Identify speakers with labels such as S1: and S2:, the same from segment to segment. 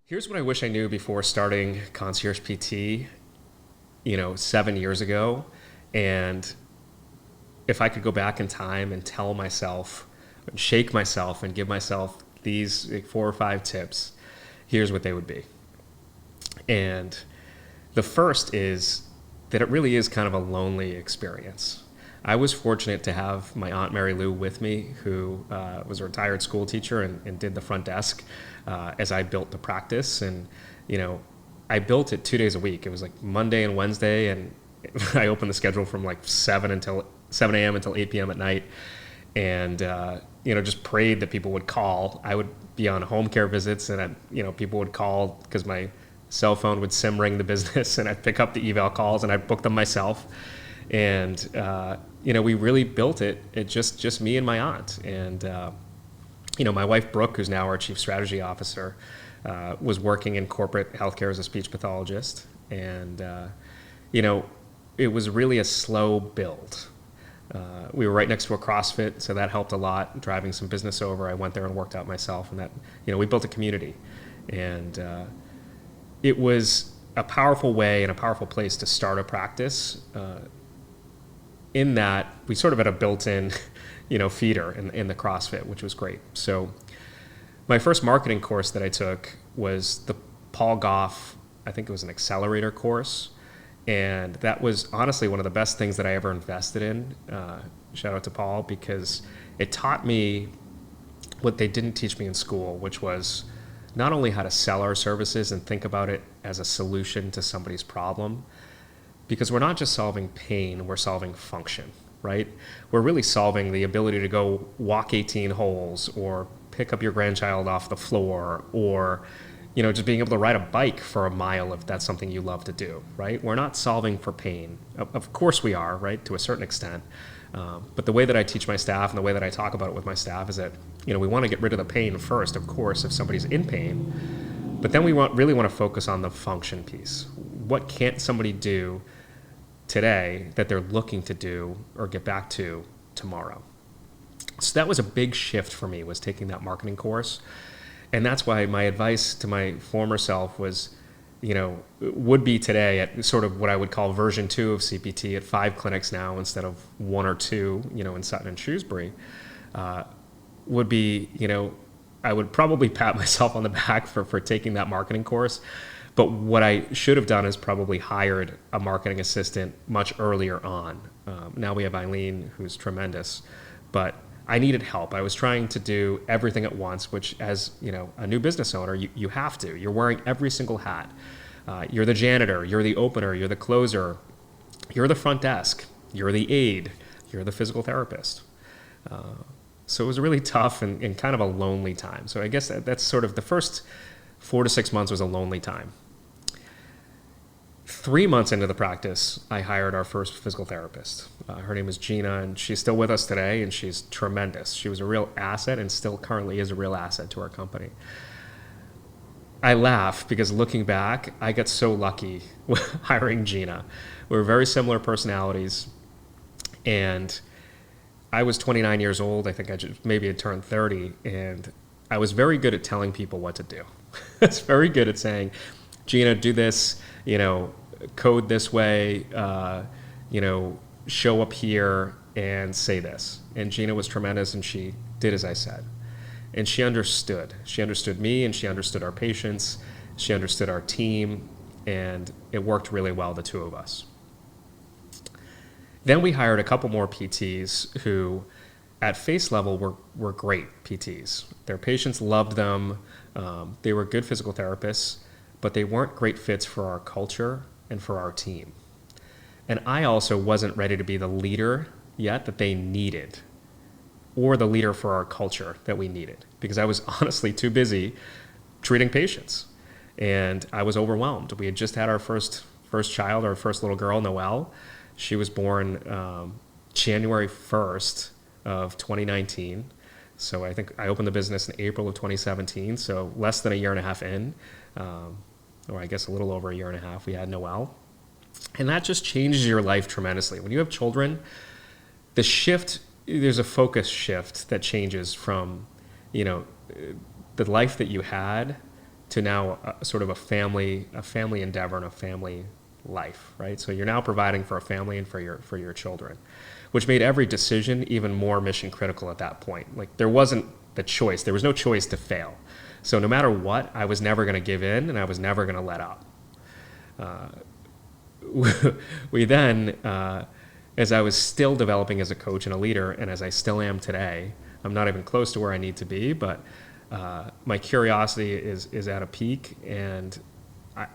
S1: Here's what I wish I knew before starting Concierge PT, 7 years ago. And if I could go back in time and tell myself, and shake myself and give myself these 4 or 5 tips, here's what they would be. And the first is that it really is kind of a lonely experience. I was fortunate to have my Aunt Mary Lou with me, who was a retired school teacher and did the front desk as I built the practice. And, I built it 2 days a week. It was like Monday and Wednesday, and I opened the schedule from like 7 a.m. until 8 p.m. at night. And, just prayed that people would call. I would be on home care visits, and people would call because my cell phone would sim ring the business, and I'd pick up the eval calls and I'd book them myself. And we really built it. It just me and my aunt. And my wife Brooke, who's now our chief strategy officer, was working in corporate healthcare as a speech pathologist. And it was really a slow build. We were right next to a CrossFit, so that helped a lot. Driving some business over, I went there and worked out myself, and that we built a community. And it was a powerful way and a powerful place to start a practice. In that we sort of had a built-in, feeder in the CrossFit, which was great. So my first marketing course that I took was the Paul Goff, I think it was an accelerator course. And that was honestly one of the best things that I ever invested in. Shout out to Paul, because it taught me what they didn't teach me in school, which was not only how to sell our services and think about it as a solution to somebody's problem, because we're not just solving pain, we're solving function, right? We're really solving the ability to go walk 18 holes or pick up your grandchild off the floor, or just being able to ride a bike for a mile if that's something you love to do, right? We're not solving for pain. Of course we are, right, to a certain extent. But the way that I teach my staff and the way that I talk about it with my staff is that, we want to get rid of the pain first, of course, if somebody's in pain. But then we really want to focus on the function piece. What can't somebody do today that they're looking to do or get back to tomorrow? So that was a big shift for me, was taking that marketing course. And that's why my advice to my former self was, would be today at sort of what I would call version 2 of CPT at 5 clinics now instead of 1 or 2, in Sutton and Shrewsbury, would be, I would probably pat myself on the back for taking that marketing course. But what I should have done is probably hired a marketing assistant much earlier on. Now we have Eileen, who's tremendous, but I needed help. I was trying to do everything at once, which as a new business owner, you have to. You're wearing every single hat. You're the janitor, you're the opener, you're the closer, you're the front desk, you're the aide, you're the physical therapist. So it was really tough and kind of a lonely time. So I guess that's sort of the first 4 to 6 months was a lonely time. 3 months into the practice, I hired our first physical therapist. Her name is Gina, and she's still with us today, and she's tremendous. She was a real asset and still currently is a real asset to our company. I laugh because looking back, I got so lucky hiring Gina. We were very similar personalities, and I was 29 years old. I think maybe had turned 30, and I was very good at telling people what to do. I was very good at saying, Gina, do this, code this way, show up here and say this. And Gina was tremendous, and she did as I said. And she understood. She understood me, and she understood our patients. She understood our team, and it worked really well, the two of us. Then we hired a couple more PTs who, at face level, were great PTs. Their patients loved them. They were good physical therapists, but they weren't great fits for our culture and for our team. And I also wasn't ready to be the leader yet that they needed, or the leader for our culture that we needed, because I was honestly too busy treating patients. And I was overwhelmed. We had just had our first child, our first little girl, Noelle. She was born January 1st of 2019. So I think I opened the business in April of 2017, so less than a year and a half in, or I guess a little over a year and a half, we had Noelle. And that just changes your life tremendously. When you have children, there's a focus shift that changes from, the life that you had to now sort of a family endeavor and a family life, right? So you're now providing for a family and for your children, which made every decision even more mission critical at that point. Like there wasn't the choice. There was no choice to fail. So no matter what, I was never going to give in and I was never going to let up. We then, as I was still developing as a coach and a leader, and as I still am today, I'm not even close to where I need to be, but my curiosity is at a peak, and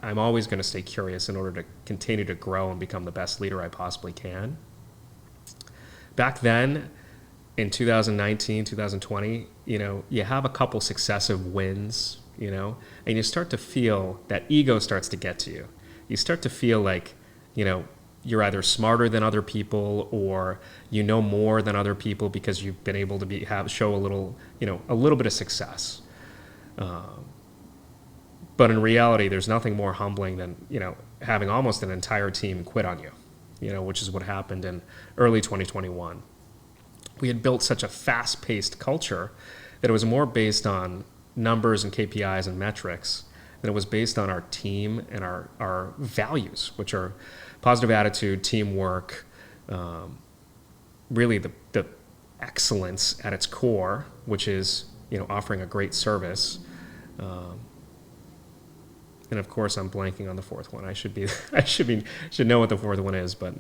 S1: I'm always going to stay curious in order to continue to grow and become the best leader I possibly can. Back then, in 2019, 2020, you have a couple successive wins, and you start to feel that ego starts to get to you. You start to feel like, you're either smarter than other people or more than other people because you've been able to show a little bit of success. But in reality, there's nothing more humbling than, having almost an entire team quit on you, which is what happened in early 2021. We had built such a fast-paced culture that it was more based on numbers and KPIs and metrics than it was based on our team and our values, which are positive attitude, teamwork, really the excellence at its core, which is offering a great service. And of course, I'm blanking on the fourth one. I should know what the fourth one is, but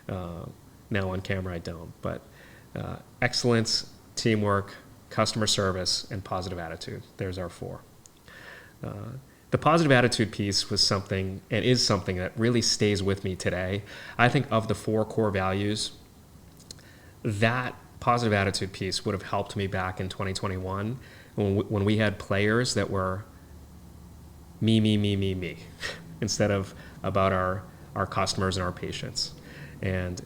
S1: now on camera I don't. But excellence, teamwork, customer service, and positive attitude. There's our four. The positive attitude piece was something, and is something, that really stays with me today. I think of the four core values, that positive attitude piece would have helped me back in 2021 when we had players that were me, instead of about our customers and our patients. And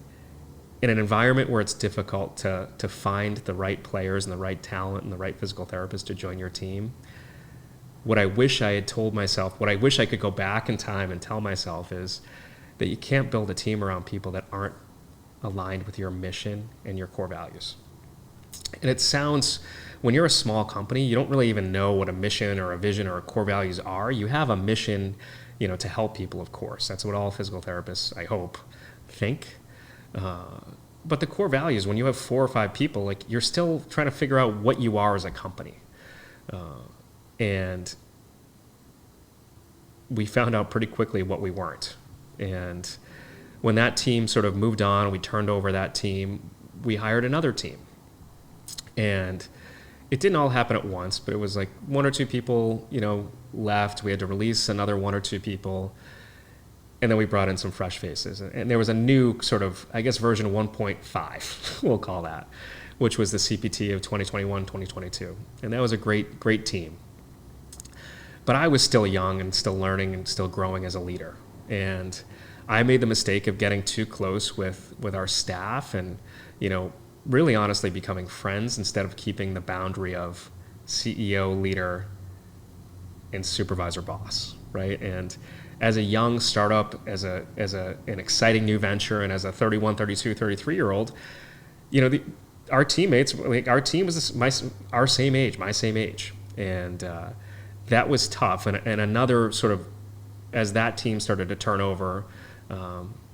S1: in an environment where it's difficult to find the right players and the right talent and the right physical therapist to join your team, what I wish I had told myself, what I wish I could go back in time and tell myself, is that you can't build a team around people that aren't aligned with your mission and your core values. And it sounds, when you're a small company, you don't really even know what a mission or a vision or a core values are. You have a mission, to help people, of course. That's what all physical therapists, I hope, think. But the core values, when you have 4 or 5 people, like, you're still trying to figure out what you are as a company. And we found out pretty quickly what we weren't. And when that team sort of moved on, we turned over that team, we hired another team. And it didn't all happen at once, but it was like 1 or 2 people, left. We had to release another 1 or 2 people. And then we brought in some fresh faces. And there was a new sort of, I guess, version 1.5, we'll call that, which was the CPT of 2021, 2022. And that was a great, great team. But I was still young and still learning and still growing as a leader. And I made the mistake of getting too close with our staff and, really honestly becoming friends instead of keeping the boundary of CEO, leader, and supervisor boss, right? And as a young startup, as an exciting new venture, and as a 31, 32, 33-year-old, our teammates, our team was our same age, my same age. And that was tough. And another sort of, as that team started to turn over,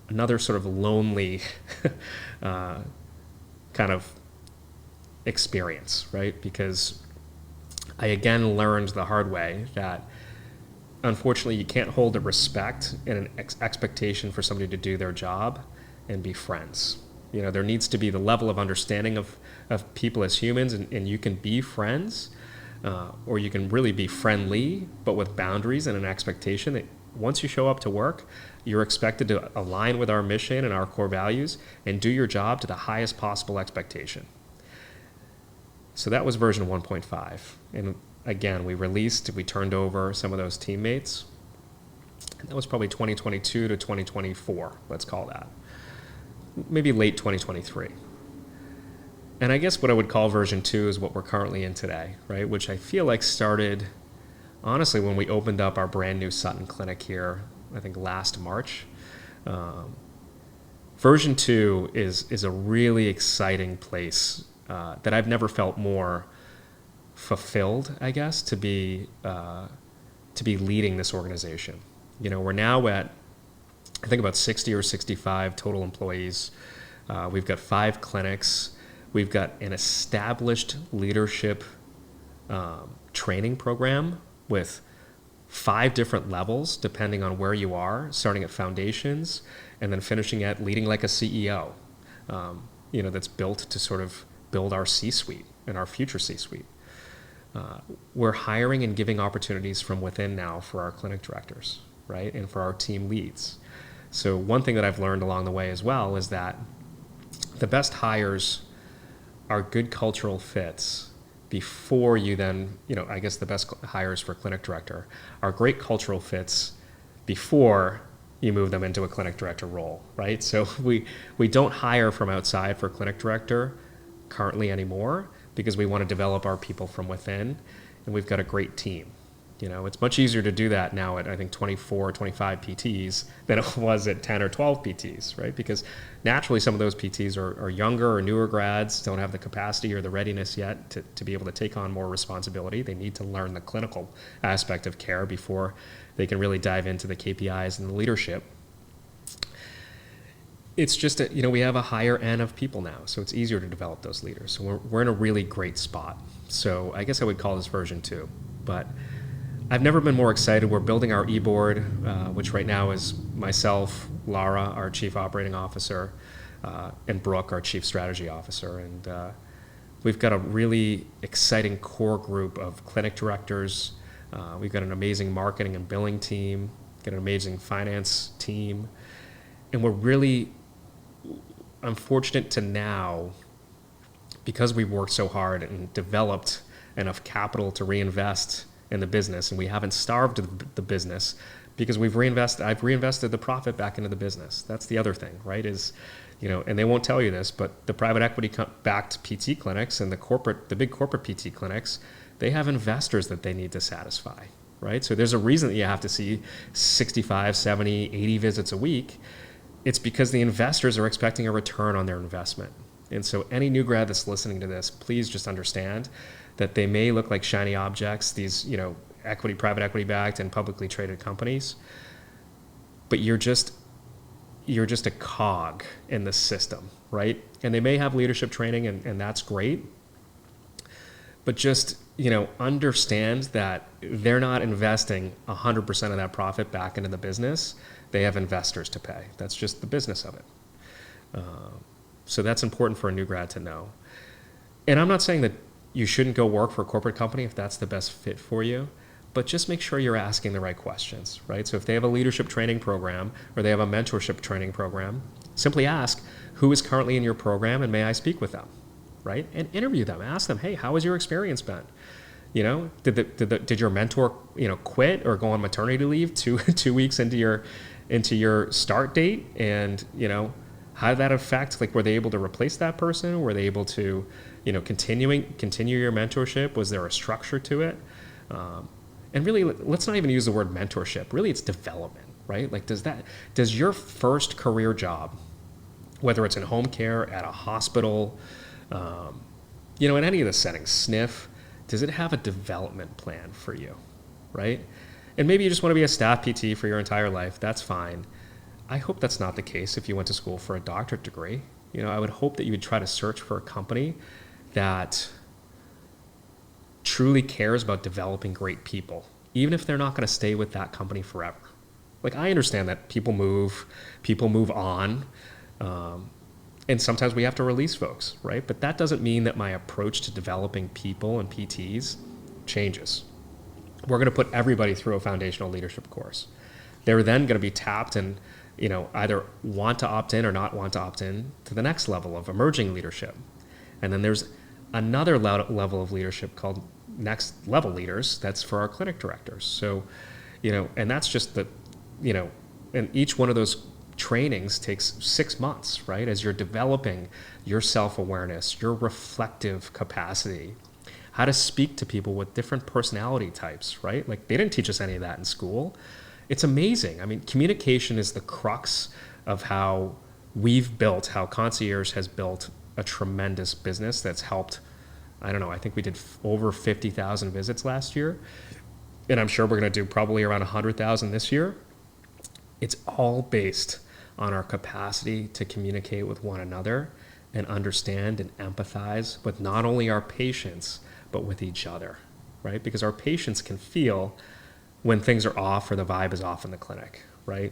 S1: another sort of lonely kind of experience, right? Because I again learned the hard way that unfortunately you can't hold a respect and an expectation for somebody to do their job and be friends. There needs to be the level of understanding of people as humans, and you can be friends, or you can really be friendly, but with boundaries and an expectation that once you show up to work, you're expected to align with our mission and our core values and do your job to the highest possible expectation. So that was version 1.5. And again, we turned over some of those teammates. And that was probably 2022 to 2024, let's call that. Maybe late 2023. And I guess what I would call version 2 is what we're currently in today, right? Which I feel like started, honestly, when we opened up our brand new Sutton clinic here, I think last March. Version 2 is a really exciting place that I've never felt more fulfilled, I guess, to be to be leading this organization. We're now at, I think, about 60 or 65 total employees. We've got 5 clinics. We've got an established leadership training program with 5 different levels, depending on where you are, starting at foundations and then finishing at leading like a CEO, that's built to sort of build our C-suite and our future C-suite. We're hiring and giving opportunities from within now for our clinic directors, right? And for our team leads. So one thing that I've learned along the way as well is that the best hires are good cultural fits before you then, I guess the best hires for clinic director are great cultural fits before you move them into a clinic director role, right? So we don't hire from outside for clinic director currently anymore because we want to develop our people from within, and we've got a great team. It's much easier to do that now at, I think, 24, 25 PTs than it was at 10 or 12 PTs, right? Because naturally some of those PTs are younger or newer grads, don't have the capacity or the readiness yet to be able to take on more responsibility. They need to learn the clinical aspect of care before they can really dive into the KPIs and the leadership. It's just that, we have a higher end of people now, so it's easier to develop those leaders. So we're in a really great spot. So I guess I would call this version 2, but I've never been more excited. We're building our e-board, which right now is myself, Lara, our Chief Operating Officer, and Brooke, our Chief Strategy Officer. And we've got a really exciting core group of clinic directors. We've got an amazing marketing and billing team, got an amazing finance team. And I'm fortunate to now, because we've worked so hard and developed enough capital to reinvest in the business, and we haven't starved the business because I've reinvested the profit back into the business. That's the other thing, right? Is, and they won't tell you this, but the private equity backed PT clinics and the big corporate PT clinics, they have investors that they need to satisfy, right? So there's a reason that you have to see 65, 70, 80 visits a week. It's because the investors are expecting a return on their investment. And so any new grad that's listening to this, please just understand that they may look like shiny objects, these, private equity backed and publicly traded companies, but you're just a cog in the system, right? And they may have leadership training and that's great, but just, understand that they're not investing 100% of that profit back into the business. They have investors to pay. That's just the business of it. So that's important for a new grad to know. And I'm not saying that you shouldn't go work for a corporate company if that's the best fit for you, but just make sure you're asking the right questions, right? So if they have a leadership training program or they have a mentorship training program, simply ask, who is currently in your program and may I speak with them, right? And interview them, ask them, hey, how has your experience been? Did your mentor, quit or go on maternity leave two weeks into your start date? And, how did that affect, were they able to replace that person? Were they able to, continue your mentorship? Was there a structure to it? And really, let's not even use the word mentorship. Really, it's development, right? Does your first career job, whether it's in home care, at a hospital, in any of the settings, SNF, does it have a development plan for you, right? And maybe you just want to be a staff PT for your entire life. That's fine. I hope that's not the case if you went to school for a doctorate degree. I would hope that you would try to search for a company that truly cares about developing great people, even if they're not going to stay with that company forever. I understand that people move on, and sometimes we have to release folks, right? But that doesn't mean that my approach to developing people and PTs changes. We're going to put everybody through a foundational leadership course. They're then going to be tapped and either want to opt in or not want to opt in to the next level of emerging leadership. And then there's another level of leadership called next level leaders. That's for our clinic directors. So, and that's just and each one of those trainings takes 6 months, right? As you're developing your self-awareness, your reflective capacity, how to speak to people with different personality types, right? They didn't teach us any of that in school. It's amazing. I mean, communication is the crux of how Concierge has built a tremendous business that's helped, I think we did over 50,000 visits last year. and I'm sure we're going to do probably around 100,000 this year. It's all based on our capacity to communicate with one another and understand and empathize with not only our patients, but with each other, right? Because our patients can feel when things are off or the vibe is off in the clinic, right?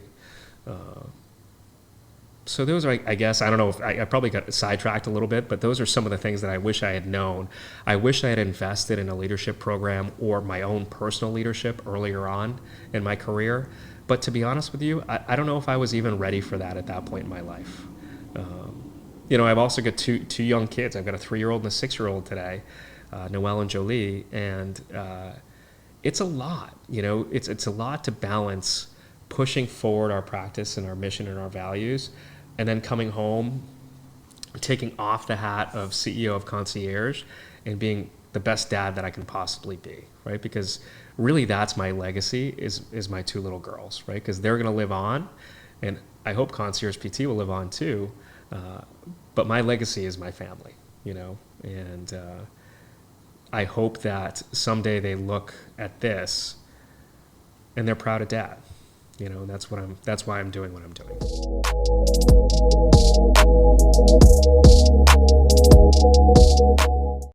S1: So those are, I guess, I don't know if I probably got sidetracked a little bit, but those are some of the things that I wish I had known. I wish I had invested in a leadership program or my own personal leadership earlier on in my career. But to be honest with you, I don't know if I was even ready for that at that point in my life. I've also got two young kids. I've got a 3-year-old and a 6-year-old today, Noelle and Jolie, and it's a lot. It's a lot to balance pushing forward our practice and our mission and our values, and then coming home, taking off the hat of CEO of Concierge and being the best dad that I can possibly be, right? Because really that's my legacy is my 2 little girls, right? Because they're going to live on, and I hope Concierge PT will live on too. But my legacy is my family, and I hope that someday they look at this and they're proud of dad. That's why I'm doing what I'm doing.